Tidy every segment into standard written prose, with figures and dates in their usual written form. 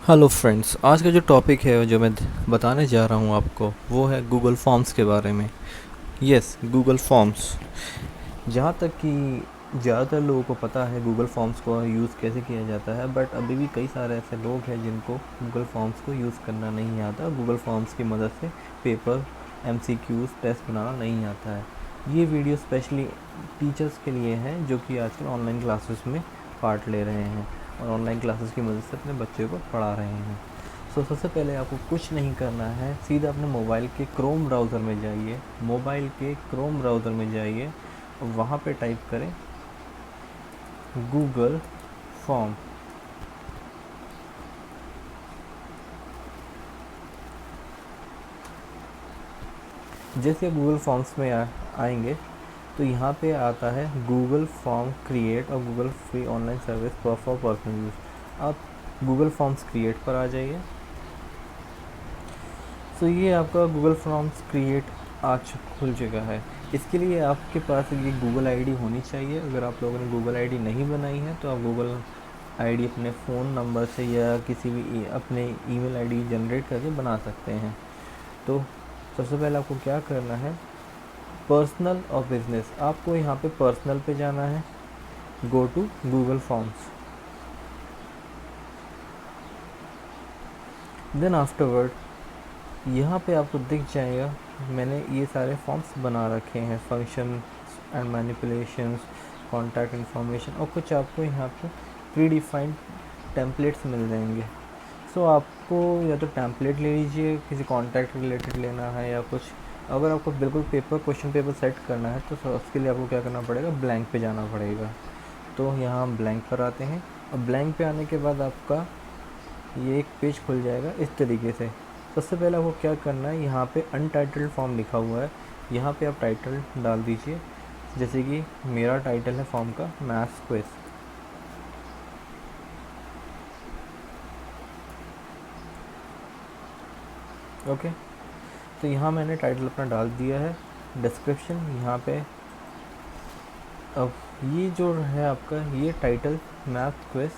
Hello friends, आज का जो टॉपिक है जो मैं बताने जा रहा हूँ आपको, वो है गूगल फॉर्म्स के बारे में। Yes, Google forms. जहाँ तक कि ज़्यादातर लोगों को पता है गूगल फॉर्म्स को यूज़ कैसे किया जाता है, बट अभी भी कई सारे ऐसे लोग हैं जिनको गूगल फॉर्म्स को यूज़ करना नहीं आता। गूगल फॉर्म्स की मदद से पेपर MCQs टेस्ट बनाना नहीं आता है। ये वीडियो स्पेशली टीचर्स के लिए है जो कि आजकल ऑनलाइन क्लासेस में पार्ट ले रहे हैं और ऑनलाइन क्लासेस की मदद से अपने बच्चे को पढ़ा रहे हैं। सबसे पहले आपको कुछ नहीं करना है, सीधा अपने मोबाइल के क्रोम ब्राउज़र में जाइए। और वहाँ पे टाइप करें गूगल फॉर्म। जैसे गूगल फॉर्म्स में आएंगे तो यहाँ पे आता है गूगल फॉर्म क्रिएट और Google free online service for personal use. आप गूगल फॉर्म्स क्रिएट पर आ जाइए। तो ये आपका गूगल फॉर्म्स क्रिएट आज खुल चुका है। इसके लिए आपके पास ये गूगल आईडी होनी चाहिए। अगर आप लोगों ने गूगल आईडी नहीं बनाई है तो आप गूगल आईडी अपने फ़ोन नंबर से या किसी भी अपने ईमेल आईडी जनरेट करके बना सकते हैं। तो सबसे पहले आपको क्या करना है, पर्सनल और बिजनेस, आपको यहाँ पे पर्सनल पे जाना है। Go to Google forms, then afterward यहाँ पे आपको दिख जाएगा मैंने ये सारे फॉर्म्स बना रखे हैं, function and manipulations, contact information, और कुछ आपको यहाँ पे प्री डिफाइंड टेम्पलेट्स मिल जाएंगे। सो आपको या तो टेम्पलेट ले लीजिए, किसी कॉन्टैक्ट रिलेटेड लेना है या कुछ। अगर आपको बिल्कुल क्वेश्चन पेपर सेट करना है तो उसके लिए आपको क्या करना पड़ेगा, ब्लैंक पे जाना पड़ेगा। तो यहाँ हम ब्लैंक पर आते हैं और ब्लैंक पे आने के बाद आपका ये एक पेज खुल जाएगा इस तरीके से। सबसे पहले आपको क्या करना है, यहाँ पे अनटाइटल्ड फॉर्म लिखा हुआ है, यहाँ पे आप टाइटल डाल दीजिए। जैसे कि मेरा टाइटल है फॉर्म का मैथ्स क्विज। ओके, तो यहाँ मैंने टाइटल अपना डाल दिया है। डिस्क्रिप्शन यहाँ पे, अब ये जो है आपका ये टाइटल मैथ क्विज,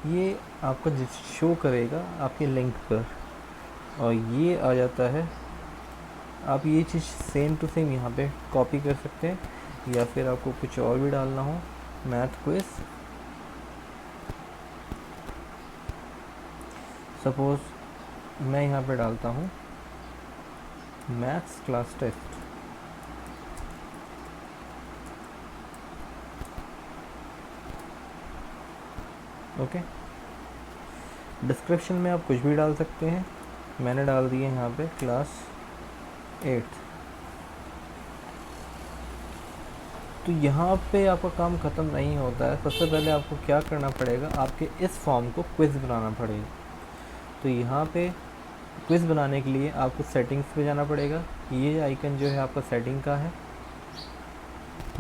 ये आपका शो करेगा आपके लिंक पर, और ये आ जाता है। आप ये चीज़ सेम टू सेम यहाँ पे कॉपी कर सकते हैं, या फिर आपको कुछ और भी डालना हो, मैथ क्विज, सपोज़ मैं यहाँ पे डालता हूँ maths class test. Okay, description में आप कुछ भी डाल सकते हैं। मैंने डाल दिए यहाँ पे क्लास 8। तो यहाँ पे आपका काम ख़त्म नहीं होता है। सबसे पहले आपको क्या करना पड़ेगा, आपके इस फॉर्म को क्विज़ बनाना पड़ेगा। तो यहाँ पे क्विज़ बनाने के लिए आपको सेटिंग्स पे जाना पड़ेगा। ये आइकन जो है आपका सेटिंग का है।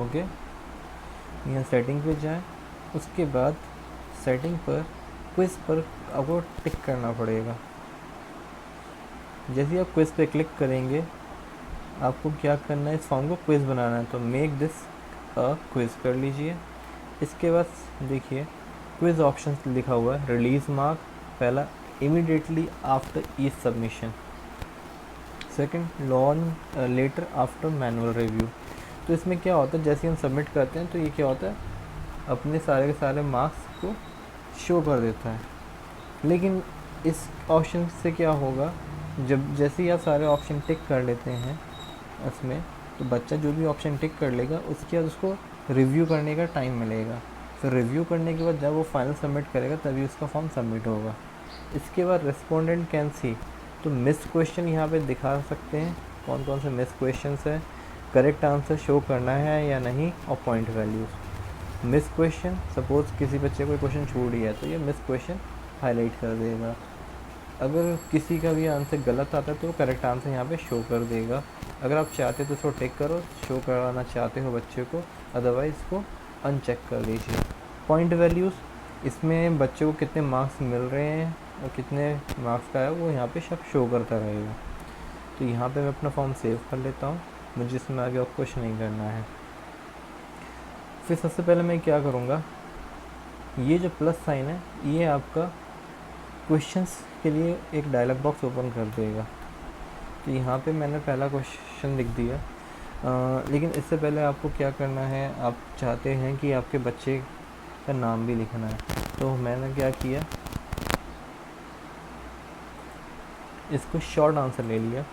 ओके, यहाँ सेटिंग पे जाएं, उसके बाद सेटिंग पर क्विज़ पर आपको टिक करना पड़ेगा। जैसे आप क्विज़ पे क्लिक करेंगे, आपको क्या करना है, इस फॉर्म को क्विज़ बनाना है, तो मेक दिस अ क्विज़ कर लीजिए। इसके बाद देखिए क्विज़ ऑप्शन लिखा हुआ है, रिलीज़ मार्क पहला, immediately after each submission, second launch later after manual review. तो इसमें क्या होता है, जैसे हम सबमिट करते हैं तो ये क्या होता है, अपने सारे के सारे मार्क्स को शो कर देता है। लेकिन इस ऑप्शन से क्या होगा, जब जैसे ही आप सारे ऑप्शन टिक कर लेते हैं इसमें, तो बच्चा जो भी ऑप्शन टिक कर लेगा उसके बाद उसको रिव्यू करने का टाइम मिलेगा। फिर रिव्यू करने के बाद जब वो फाइनल सबमिट करेगा तभी उसका फॉर्म सबमिट होगा। इसके बाद रिस्पोंडेंट कैन सी, तो मिस क्वेश्चन यहाँ पे दिखा सकते हैं, कौन कौन से मिस क्वेश्चन है, करेक्ट आंसर शो करना है या नहीं, और point values. Miss question, suppose किसी बच्चे को क्वेश्चन छूट गया तो ये मिस क्वेश्चन हाईलाइट कर देगा। अगर किसी का भी आंसर गलत आता है तो करेक्ट आंसर यहाँ पे शो कर देगा। अगर आप चाहते तो इसको टिक करो, शो कराना चाहते हो बच्चे को, अदरवाइज़ इसको अनचेक कर दीजिए। पॉइंट वैल्यूज़, इसमें बच्चे को कितने मार्क्स मिल रहे हैं और कितने मार्क्स का है वो यहाँ पे सब शो करता रहेगा। तो यहाँ पे मैं अपना फॉर्म सेव कर लेता हूँ, मुझे इसमें आगे और कुछ नहीं करना है। फिर सबसे पहले मैं क्या करूँगा, ये जो प्लस साइन है ये आपका क्वेश्चंस के लिए एक डायलॉग बॉक्स ओपन कर देगा। तो यहाँ पे मैंने पहला क्वेश्चन लिख दिया, लेकिन इससे पहले आपको क्या करना है, आप चाहते हैं कि आपके बच्चे का नाम भी लिखना है। तो मैंने क्या किया, इसको शॉर्ट आंसर ले लिया।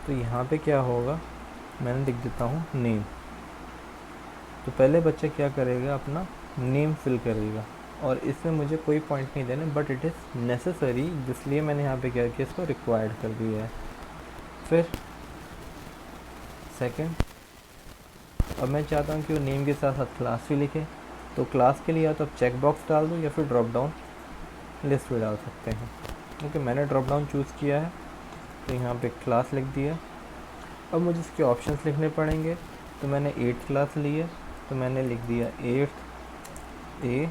तो यहाँ पे क्या होगा, मैंने लिख देता हूँ नेम। तो पहले बच्चा क्या करेगा, अपना नेम फिल करेगा, और इसमें मुझे कोई पॉइंट नहीं देना, बट इट इज़ नेसेसरी, इसलिए मैंने यहाँ पे क्या किया, इसको रिक्वायर्ड कर दिया है। फिर सेकंड, अब मैं चाहता हूँ कि वो नेम के साथ साथ क्लास भी लिखे। तो क्लास के लिए या तो आप चेक बॉक्स डाल दो या फिर ड्रॉप डाउन लिस्ट भी डाल सकते हैं। ओके, मैंने ड्रॉप डाउन चूज़ किया है, तो यहाँ पे क्लास लिख दिया। अब मुझे इसके ऑप्शंस लिखने पड़ेंगे। तो मैंने 8th क्लास ली है, तो मैंने लिख दिया 8th A,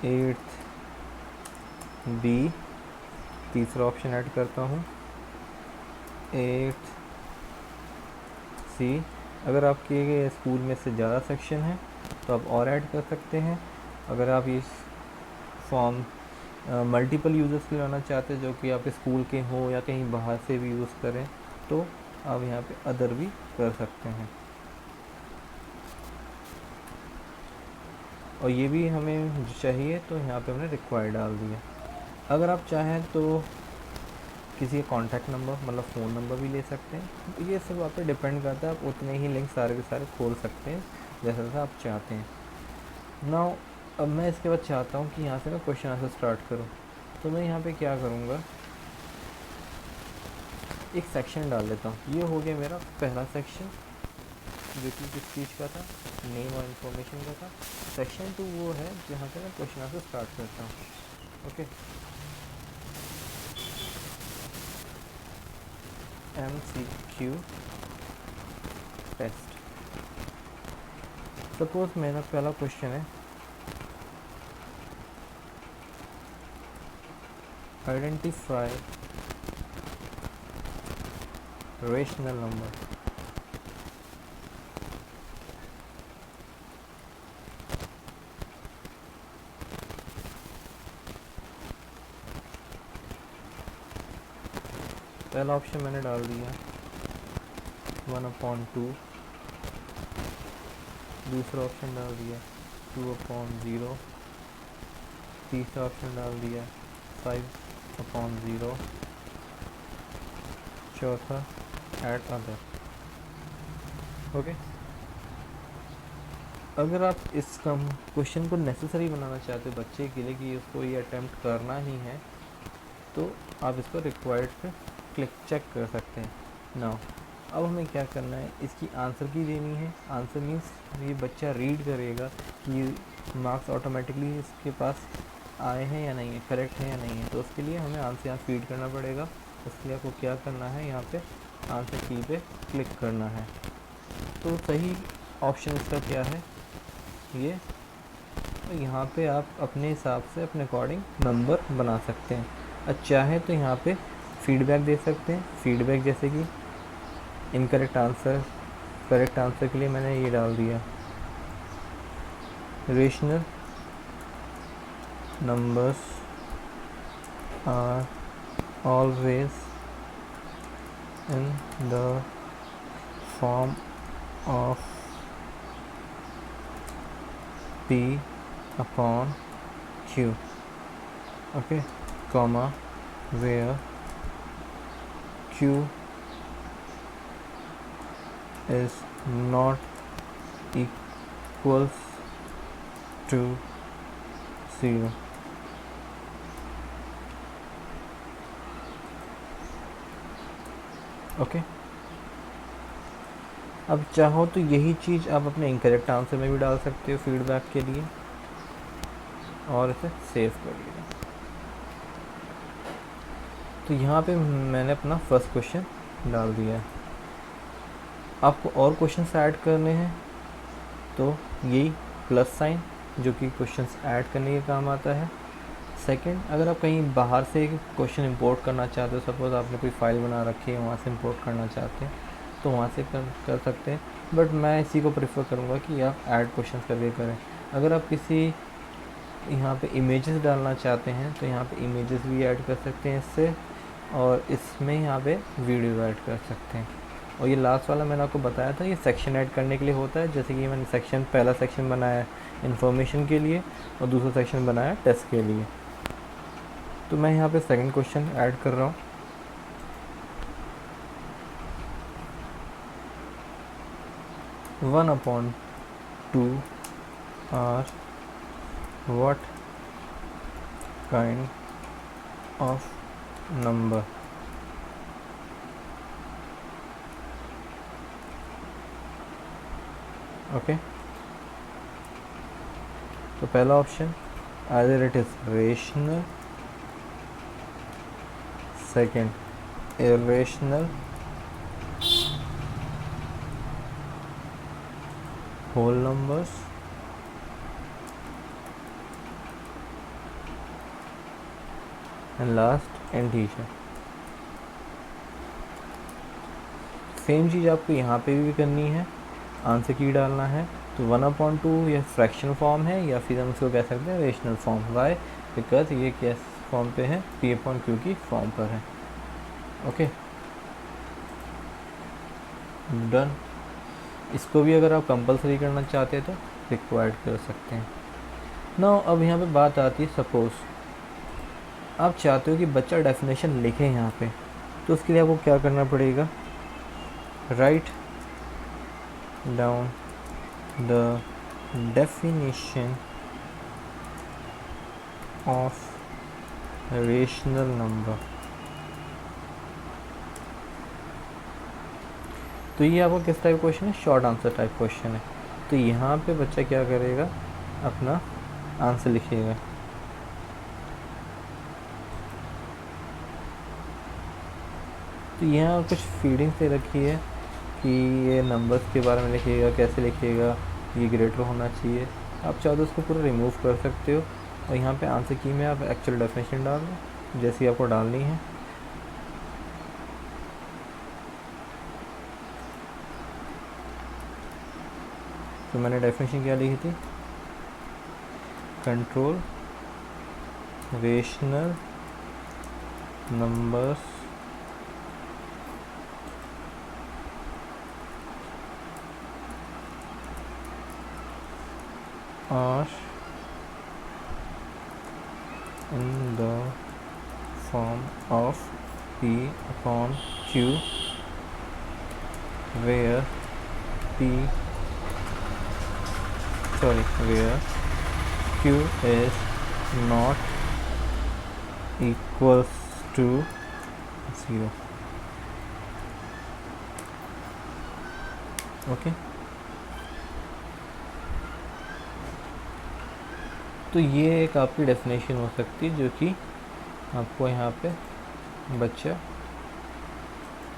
8th B, तीसरा ऑप्शन ऐड करता हूँ 8th C। अगर आपके स्कूल में से ज़्यादा सेक्शन है तो आप और ऐड कर सकते हैं। अगर आप इस फॉर्म मल्टीपल यूज़र्स के लाना चाहते हैं, जो कि आपके स्कूल के हों या कहीं बाहर से भी यूज़ करें, तो आप यहाँ पे अदर भी कर सकते हैं। और ये भी हमें चाहिए, तो यहाँ पे हमने रिक्वायर्ड डाल दिया। अगर आप चाहें तो किसी का कॉन्टैक्ट नंबर, मतलब फ़ोन नंबर भी ले सकते हैं। ये सब आप पे डिपेंड करता है, आप उतने ही लिंक सारे के सारे खोल सकते हैं जैसा जैसा आप चाहते हैं। नाउ अब मैं इसके बाद चाहता हूँ कि यहाँ से मैं क्वेश्चन आंसर स्टार्ट करूँ। तो मैं यहाँ पे क्या करूँगा, एक सेक्शन डाल देता हूँ। ये हो गया मेरा पहला सेक्शन, जो कि किस चीज़ का था, नेम और इन्फॉर्मेशन का था। सेक्शन 2 वो है जहाँ से मैं क्वेश्चन आंसर स्टार्ट करता हूँ। Okay, MCQ test. सपोज मेरा पहला क्वेश्चन है, आइडेंटिफाई रेशनल नंबर। पहला ऑप्शन मैंने डाल दिया 1/2, दूसरा ऑप्शन डाल दिया 2/0, तीसरा ऑप्शन डाल दिया 5/0, चौथा ऐड अदर। ओके, अगर आप इस क्वेश्चन को नेसेसरी बनाना चाहते हो बच्चे के लिए कि उसको ये अटेम्प्ट करना ही है, तो आप इसको रिक्वायर्ड पे क्लिक चेक कर सकते हैं। नाउ अब हमें क्या करना है, इसकी आंसर की देनी है। आंसर मीन्स ये बच्चा रीड करेगा कि मार्क्स ऑटोमेटिकली इसके पास आए हैं या नहीं है, करेक्ट है या नहीं है। तो उसके लिए हमें आंसर यहाँ फीड करना पड़ेगा। उसके लिए आपको क्या करना है, यहाँ पे आंसर की पे क्लिक करना है। तो सही ऑप्शन इसका क्या है, ये। तो यहाँ पे आप अपने हिसाब से अपने अकॉर्डिंग नंबर बना सकते हैं। अच्छा है तो यहाँ पे फीडबैक दे सकते हैं। फीडबैक जैसे कि इनकरेक्ट आंसर, करेक्ट आंसर के लिए मैंने ये डाल दिया, rational numbers are always in the form of P/Q, okay, comma, where Q is not equals to 0. Okay, अब चाहो तो यही चीज़ आप अपने इनकरेक्ट आंसर में भी डाल सकते हो फीडबैक के लिए, और इसे सेव कर लिया। तो यहाँ पे मैंने अपना फर्स्ट क्वेश्चन डाल दिया है। आपको और क्वेश्चंस ऐड करने हैं तो यही प्लस साइन, जो कि क्वेश्चंस ऐड करने के काम आता है। सेकंड, अगर आप कहीं बाहर से क्वेश्चन इंपोर्ट करना चाहते हो, सपोज़ आपने कोई फाइल बना रखी है, वहाँ से इंपोर्ट करना चाहते हैं, तो वहाँ से कर सकते हैं। बट मैं इसी को प्रेफर करूँगा कि आप ऐड क्वेश्चन करके करें। अगर आप किसी यहाँ पे इमेजेस डालना चाहते हैं तो यहाँ पे इमेजेस भी ऐड कर सकते हैं इससे, और इसमें यहाँ पे वीडियो ऐड कर सकते हैं। और ये लास्ट वाला मैंने आपको बताया था, ये सेक्शन ऐड करने के लिए होता है। जैसे कि मैंने पहला सेक्शन बनाया इन्फॉर्मेशन के लिए और दूसरा सेक्शन बनाया टेस्ट के लिए। तो मैं यहाँ पे सेकंड क्वेश्चन ऐड कर रहा हूँ। One upon two are what kind of number? Okay, तो पहला ऑप्शन either it is rational, second irrational, whole numbers, and last integer. Same चीज़ आपको यहाँ पे भी करनी है, आंसर की डालना है। तो 1/2 यह फ्रैक्शनल फॉर्म है, या फिर हम इसको कह सकते हैं रेशनल फॉर्म। वाई? बिकॉज ये किस फॉर्म पे है, P/Q की फॉर्म पर है। Okay, done. इसको भी अगर आप कंपलसरी करना चाहते हैं तो रिक्वायर्ड कर सकते हैं। नाउ अब यहाँ पे बात आती है, सपोज़ आप चाहते हो कि बच्चा डेफिनेशन लिखे यहाँ पे, तो उसके लिए आपको क्या करना पड़ेगा? Write down the definition of rational number. तो ये आपको किस टाइप क्वेश्चन है? शॉर्ट आंसर टाइप क्वेश्चन है। तो यहाँ पे बच्चा क्या करेगा? अपना आंसर लिखेगा। तो यहाँ कुछ फीडिंग से रखी है कि ये नंबर्स के बारे में लिखिएगा, कैसे लिखिएगा, ये ग्रेटर होना चाहिए। आप चाहो तो उसको पूरा रिमूव कर सकते हो, और यहाँ पे आंसर की में आप एक्चुअल डेफिनेशन डाल दो जैसी आपको डालनी है। तो मैंने डेफिनेशन क्या लिखी थी? Control rational numbers are in the form of P/Q, where Q is not equals to 0. Okay, तो ये एक आपकी डेफिनेशन हो सकती है, जो कि आपको यहाँ पे बच्चा,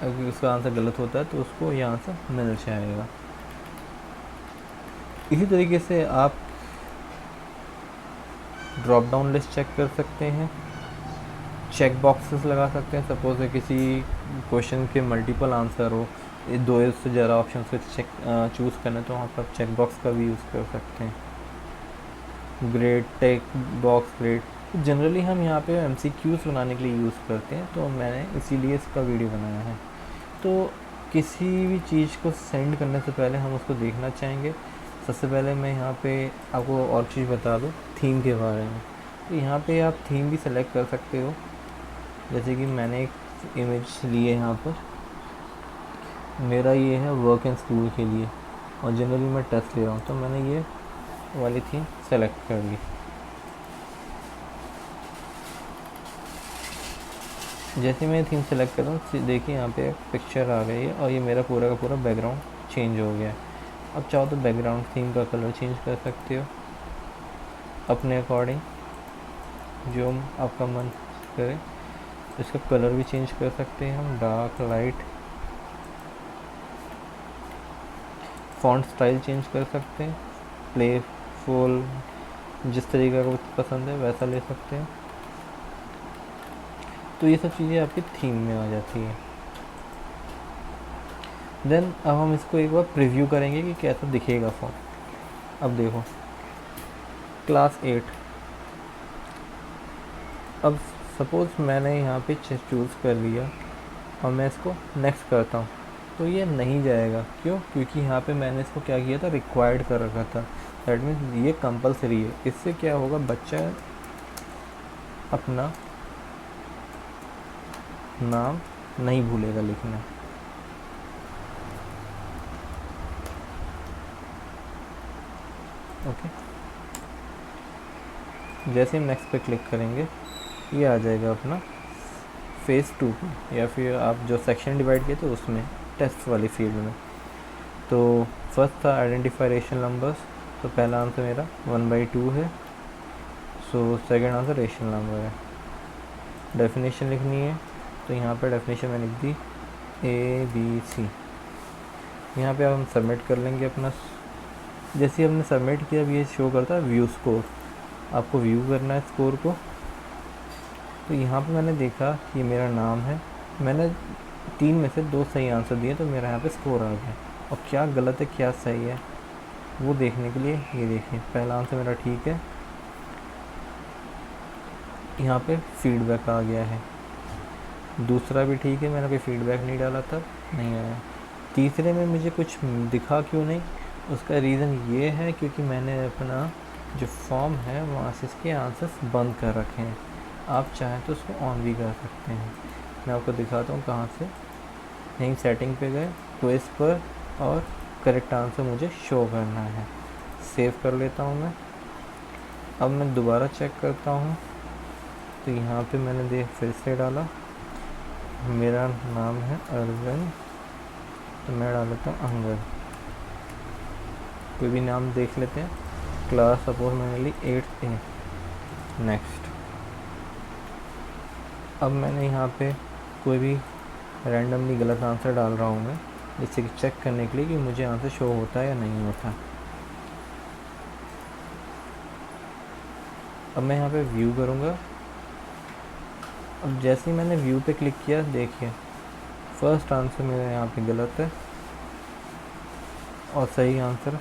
अगर उसका आंसर गलत होता है तो उसको ये आंसर मिल जाएगा। इसी तरीके से आप ड्रॉप डाउन लिस्ट चेक कर सकते हैं, चेक बॉक्सेस लगा सकते हैं। सपोज है किसी क्वेश्चन के मल्टीपल आंसर हो, दो से ज़्यादा ऑप्शन से चूज़ करना है, तो वहाँ पर चेक बॉक्स का भी यूज़ कर सकते हैं। Grade, tick box, grade generally हम यहाँ पे MCQs बनाने के लिए यूज़ करते हैं, तो मैंने इसीलिए इसका वीडियो बनाया है। तो किसी भी चीज़ को सेंड करने से पहले हम उसको देखना चाहेंगे। सबसे पहले मैं यहाँ पे आपको और चीज़ बता दूँ थीम के बारे में। तो यहाँ पे आप थीम भी सेलेक्ट कर सकते हो। जैसे कि मैंने एक इमेज ली है, यहाँ पर मेरा ये है वर्क एंड स्कूल के लिए, और जनरली मैं टेस्ट ले रहा हूँ, तो मैंने ये वाली थीम सेलेक्ट कर ली। जैसे मैं थीम सेलेक्ट कर रहा हूँ, देखिए यहाँ पे पिक्चर आ गई है, और ये मेरा पूरा का पूरा बैकग्राउंड चेंज हो गया है। अब चाहो तो बैकग्राउंड थीम का कलर चेंज कर सकते हो अपने अकॉर्डिंग, जो आपका मन करे। इसका कलर भी चेंज कर सकते हैं हम, dark, light. Font style change कर सकते हैं, प्लेफुल, जिस तरीके का पसंद है वैसा ले सकते हैं। तो ये सब चीज़ें आपकी थीम में आ जाती है। देन अब हम इसको एक बार प्रीव्यू करेंगे कि कैसा दिखेगा फॉर्म। अब देखो, क्लास 8 अब सपोज़ मैंने यहाँ पे चूज़ कर लिया और मैं इसको नेक्स्ट करता हूँ, तो ये नहीं जाएगा। क्यों? क्योंकि यहाँ पे मैंने इसको क्या किया था, रिक्वायर्ड कर रखा था। दैट मीन्स ये कंपलसरी है। इससे क्या होगा, बच्चा अपना नाम नहीं भूलेगा लिखना। ओके, जैसे हम नेक्स्ट पे क्लिक करेंगे ये आ जाएगा अपना फेज़ 2 पे, या फिर आप जो सेक्शन डिवाइड किए थे उसमें टेस्ट वाली फील्ड में। तो फर्स्ट था आइडेंटिफाई रेशनल नंबर्स, तो पहला आंसर मेरा 1/2 है। So second answer rational number है। डेफिनेशन लिखनी है, तो यहाँ पे डेफिनेशन मैंने लिख दी ABC। यहाँ पे अब हम सबमिट कर लेंगे अपना। जैसे ही हमने सबमिट किया, अब ये शो करता है व्यू स्कोर। आपको व्यू करना है स्कोर को। तो यहाँ पे मैंने देखा कि मेरा नाम है, मैंने 3 में से 2 सही आंसर दिए, तो मेरा यहाँ पे स्कोर आ गया। और क्या गलत है क्या सही है वो देखने के लिए ये देखिए, पहला आंसर मेरा ठीक है, यहाँ पे फीडबैक आ गया है। दूसरा भी ठीक है, मैंने कोई फीडबैक नहीं डाला तब नहीं आया। तीसरे में मुझे कुछ दिखा क्यों नहीं, उसका रीज़न ये है क्योंकि मैंने अपना जो फॉर्म है वहाँ से इसके आंसर्स बंद कर रखे हैं। आप चाहें तो उसको ऑन भी कर सकते हैं। मैं आपको दिखाता हूँ कहाँ से। यहीं सेटिंग पे गए, क्विज पर, और करेक्ट आंसर मुझे शो करना है। सेव कर लेता हूँ मैं। अब मैं दोबारा चेक करता हूँ, तो यहाँ पे मैंने फिर से डाला, मेरा नाम है अरविंद, तो मैं डाल लेता हूँ अंगद। कोई भी नाम देख लेते हैं। क्लास सपोज मैंने ली 8th A। नेक्स्ट। अब मैंने यहाँ पे कोई भी रैंडमली गलत आंसर डाल रहा हूँ मैं, जिससे कि चेक करने के लिए कि मुझे आंसर शो होता है या नहीं होता। अब मैं यहाँ पे व्यू करूँगा। अब जैसे ही मैंने व्यू पे क्लिक किया, देखिए फर्स्ट आंसर मेरा यहाँ पे गलत है और सही आंसर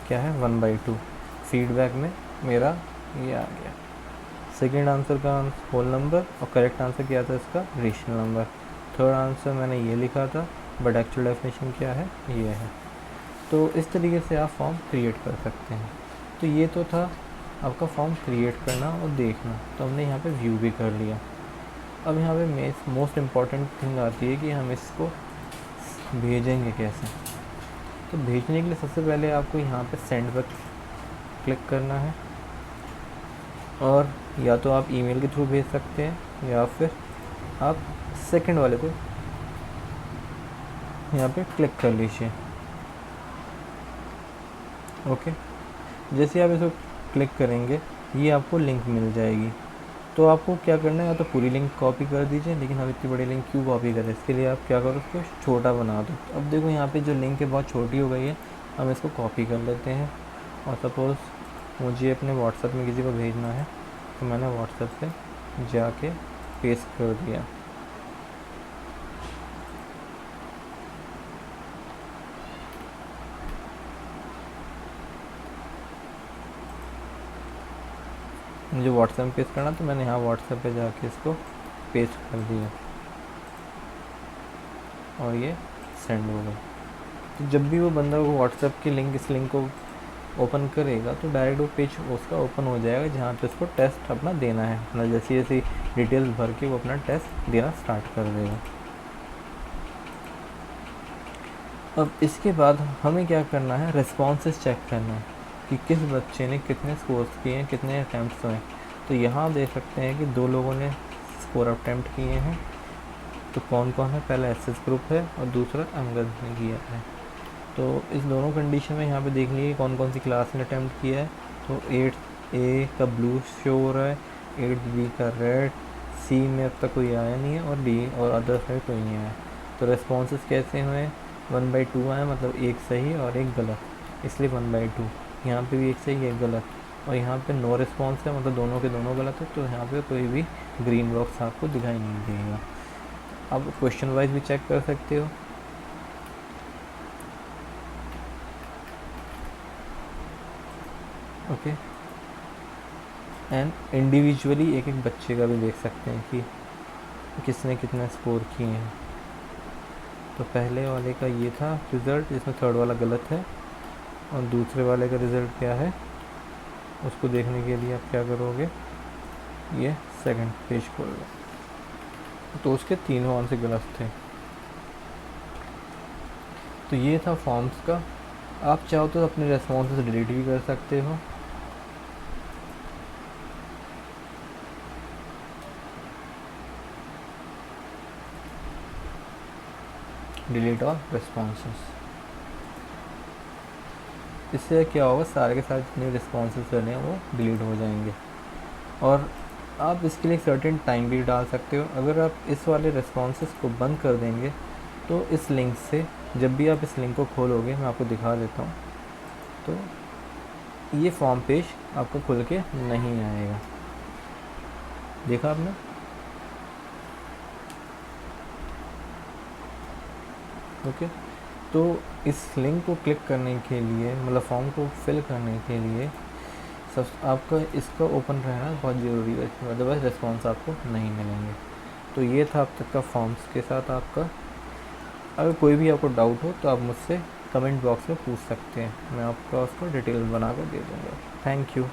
क्या है 1/2। फीडबैक में मेरा ये आ गया। सेकेंड आंसर का होल नंबर और करेक्ट आंसर क्या था इसका, रेशनल नंबर। थर्ड आंसर मैंने ये लिखा था, बट एक्चुअल डेफिनेशन क्या है, ये है। तो इस तरीके से आप फॉर्म क्रिएट कर सकते हैं। तो ये तो था आपका फॉर्म क्रिएट करना और देखना। तो हमने यहाँ पे व्यू भी कर लिया। अब यहाँ पे मोस्ट इम्पॉर्टेंट थिंग आती है कि हम इसको भेजेंगे कैसे। तो भेजने के लिए सबसे पहले आपको यहाँ पे सेंड पर क्लिक करना है, और या तो आप ईमेल के थ्रू भेज सकते हैं या फिर आप सेकंड वाले को यहाँ पे क्लिक कर लीजिए। ओके, जैसे आप इसको क्लिक करेंगे ये आपको लिंक मिल जाएगी। तो आपको क्या करना है, या तो पूरी लिंक कॉपी कर दीजिए, लेकिन हम इतनी बड़ी लिंक क्यों कॉपी करें, इसके लिए आप क्या करो, उसको छोटा बना दो। अब देखो यहाँ पे जो लिंक है बहुत छोटी हो गई है, हम इसको कॉपी कर लेते हैं। और सपोज़ मुझे अपने व्हाट्सएप में किसी को भेजना है, तो मैंने व्हाट्सएप पे जाके पेस्ट कर दिया। मुझे व्हाट्सएप में पेस्ट करना, तो मैंने यहाँ व्हाट्सएप पे जाके इसको पेस्ट कर दिया और ये सेंड हो गया। तो जब भी वो बंदा वो व्हाट्सएप की लिंक, इस लिंक को ओपन करेगा, तो डायरेक्ट वो पेज उसका ओपन हो जाएगा जहाँ पे उसको टेस्ट अपना देना है। मतलब जैसे जैसे डिटेल्स भर के वो अपना टेस्ट देना स्टार्ट कर देगा। अब इसके बाद हमें क्या करना है, रिस्पॉन्सेस चेक करना है कि किस बच्चे ने कितने स्कोर्स किए हैं, कितने अटैम्प्ट्स हुए। तो यहाँ आप देख सकते हैं कि 2 लोगों ने स्कोर अटैम्प्ट किए हैं। तो कौन कौन है, पहला एसएस ग्रुप है और दूसरा अंगद ने किया है। तो इस दोनों कंडीशन में यहाँ पे देख लीजिए कौन कौन सी क्लास ने अटैम्प्ट किया है। तो 8th A का ब्लू शो हो रहा है, 8th B का रेड, C में अब तक कोई आया नहीं है, और D और अदर्स में कोई नहीं आया। तो रेस्पॉन्सेस कैसे हुए, 1/2 आया, मतलब एक सही और एक गलत, इसलिए 1/2। यहाँ पे भी एक सही एक गलत, और यहाँ पे नो रिस्पॉन्स है, मतलब दोनों के दोनों गलत है। तो यहाँ पे कोई भी ग्रीन बॉक्स आपको दिखाई नहीं देगा। आप क्वेश्चन वाइज भी चेक कर सकते हो। ओके, एंड इंडिविजुअली एक एक बच्चे का भी देख सकते हैं कि किसने कितना स्कोर किए हैं। तो पहले वाले का ये था रिज़ल्ट, जिसमें थर्ड वाला गलत है, और दूसरे वाले का रिज़ल्ट क्या है उसको देखने के लिए आप क्या करोगे, ये सेकंड पेज खोल लो, तो उसके तीनों आंसर गलत थे। तो ये था फॉर्म्स का। आप चाहो तो अपने रेस्पॉन्सेस डिलीट भी कर सकते हो। डिलीट ऑल रिस्पॉन्सेस, इससे क्या होगा, सारे के सारे जितने रिस्पॉन्सेस बने हैं वो डिलीट हो जाएंगे। और आप इसके लिए सर्टेन टाइम भी डाल सकते हो। अगर आप इस वाले रिस्पॉन्सेस को बंद कर देंगे तो इस लिंक से जब भी आप इस लिंक को खोलोगे, मैं आपको दिखा देता हूँ, तो ये फॉर्म पेज आपको खुल के नहीं आएगा। देखा आपने? ओके, तो इस लिंक को क्लिक करने के लिए, मतलब फॉर्म को फिल करने के लिए सब आपका इसका ओपन रहना बहुत ज़रूरी है, अदरवाइज़ रिस्पॉन्स आपको नहीं मिलेंगे। तो ये था अब तक का फॉर्म्स के साथ आपका। अगर कोई भी आपको डाउट हो तो आप मुझसे कमेंट बॉक्स में पूछ सकते हैं, मैं आपका उसको डिटेल बना कर दे दूँगा। Thank you.